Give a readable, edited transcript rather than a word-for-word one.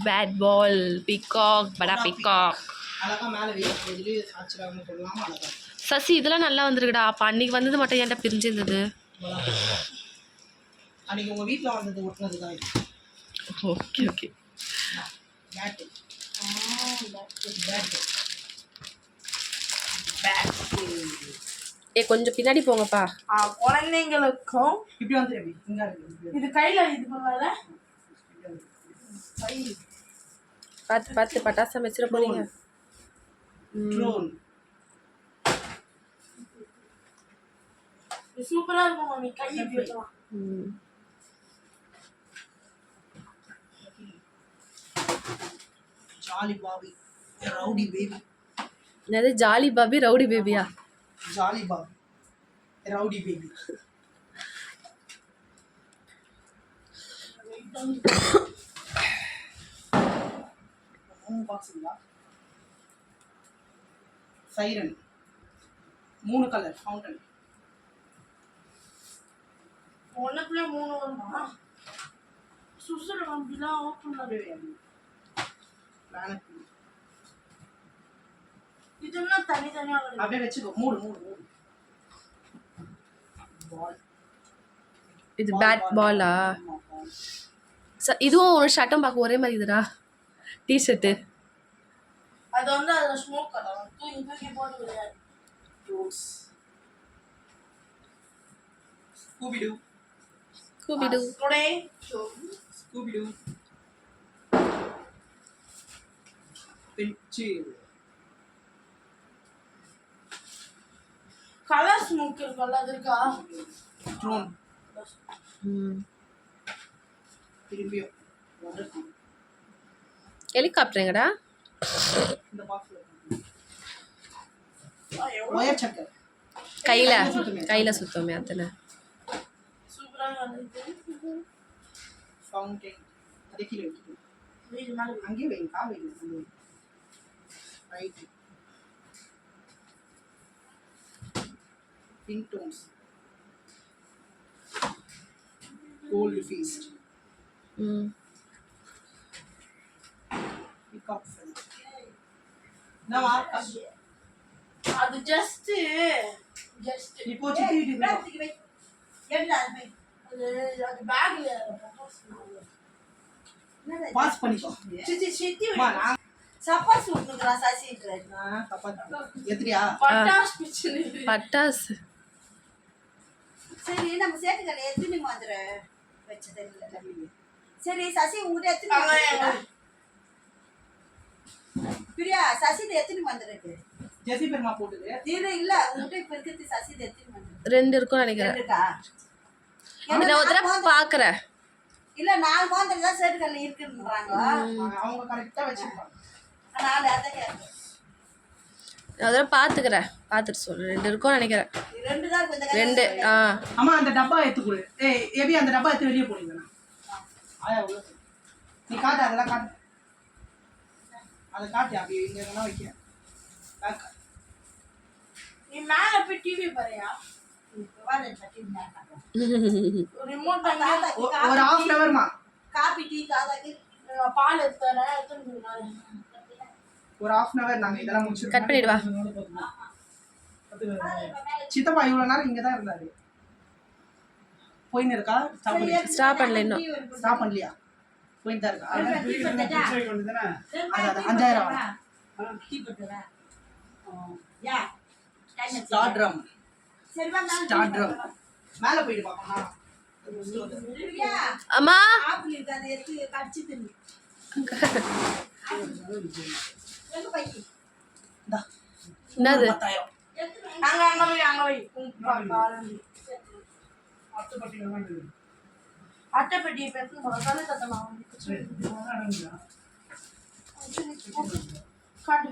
Bat ball peacock படா peacock. Sasi இதெல்லாம் நல்லா வந்துருக்குடா. அப்போ அன்னைக்கு வந்தது மட்டும் ஏன்டா பிரிஞ்சிருந்தது? அன்னைக்கு உங்க வீட்டில் வந்தது ஒட்டினது தான். Okay okay. பேட்டு கொஞ்சம் பின்னாடி போங்கப்பா. குழந்தைங்களுக்கும் இப்படி வந்து இது கையில இது பண்ணல. பார்த்து பார்த்து பட்டாசு வச்சிட போறீங்க. சூப்பரா இருக்கும் மம்மி. கையை போட்டுலாம். Jolly Bobby rowdy baby. என்னது ஜாலி பாபி ரவுடி பேபியா? Jolly Bobby rowdy baby. Siren 3 colour fountain. ஒண்ணுக்குள்ளே 3 வருமா? சுசுறு வண்டிலாம் ஓப்பன் பண்ணவே. இதெல்லாம் தனித்தனியா அப்படியே வச்சுக்கோ. மூடு. இது பேட் பாலா? இதுவும் ஒரு ஷர்ட்டும் பார்க்க ஒரே மாதிரி இதுடா. டிஷர்ட்டு அது வந்து அதுல ஸ்மோக் கலர் தூக்கி போட்டு விளையாடு. ரோஸ் ஸ்கூபிடு பிச்சு கலர் ஸ்மோக் இருக்குல்ல, அது இருக்கா? ட்ரோன் திரும்பியும் ஹெலிகாப்டருங்கடா. இந்த பாக்ஸ்ல ஒயர் சக்கர் கையில சுத்தமே அத்தனை. சூப்பரா இருக்கு. ஃபவுண்டன் அது கீழ வைக்கணும். அங்கே வைங்க. கால் வைங்க. Right. Pink tones. Gold feast. Peacock feather. Now அது ஜஸ்ட் இப்போ சிட்டி அது பேக்ல பாஸ் பண்ணிக்கோ. சிட்டி சப்பாஸ் ஊத்துறா சசின்ற. சப்பாத்தி எத்ரியா? பட்டாசு. சரி நம்ம சேட்டுக்கல எத்தனை மாத்திர வச்சது இல்ல. சரி சசி உங்ககிட்ட எத்தனை பிரியா சசில எத்தனை வந்துருக்கு? ஜெசி பெருமா போட்டுது. இல்ல உங்ககிட்ட இப்ப இருக்கிறது சசில எத்தனை வந்துருக்கு? 2 இருக்கும் நினைக்கிறேன். நான் ஒரு தடவை பாக்குறேன். இல்ல 4 மாத்திர தான் சேட்டுக்கல இருக்குன்றாங்க. அவங்க கரெக்ட்டா வச்சிருப்பாங்க. 4 அத கேக்குறேன். அதெல்லாம் பார்த்துட்டு சொல்லு. 2 இருக்கும் நினைக்கிறேன். 2 தான் இருக்கு. 2 அம்மா அந்த டப்பா எடுத்து கொடு. ஏய் ஏபி அந்த டப்பா எடுத்து வெளிய போடுங்க. ஆயா உள்ள நீ காட்டு. அதெல்லாம் காட்டு. அத காட்டு. அப்படியே இங்க எங்கனா வைக்க. நீ மேல போய் டிவி பாருயா. வாடா டிவி மேல காட்டு. ரிமோட் ஒரு half an hour மா. காபி டீ காதாக்கு பால் எடுத்துறேன். எடுத்துட்டு ஒரு half an hour நாங்க இதெல்லாம் முடிச்சு கட் பண்ணிடுவா. சித்தப்பா இவ்வளவு நேரம் இங்க தான் இருந்தாரு. போயின்னு இருக்கா? ஸ்டாப் பண்ணல இன்னும். ஸ்டாப் பண்ணலையா? போயிட்டு தான் இருக்கா? அது 5000 டீ போட்டுறா. யா ஸ்டார்ட் ட்ரம். சரி வா ஸ்டார்ட் ட்ரம். மேல போயிடு பாப்பா. பிரியா அம்மா ஆப்பிள் இருக்கு அதை எடுத்து கடிச்சு தின்னு. எங்க பை? டா. என்னது? 10000. அங்க போய் அட்டைப்பெட்டி பெட்டு கலை தட்டலாம். காட்டு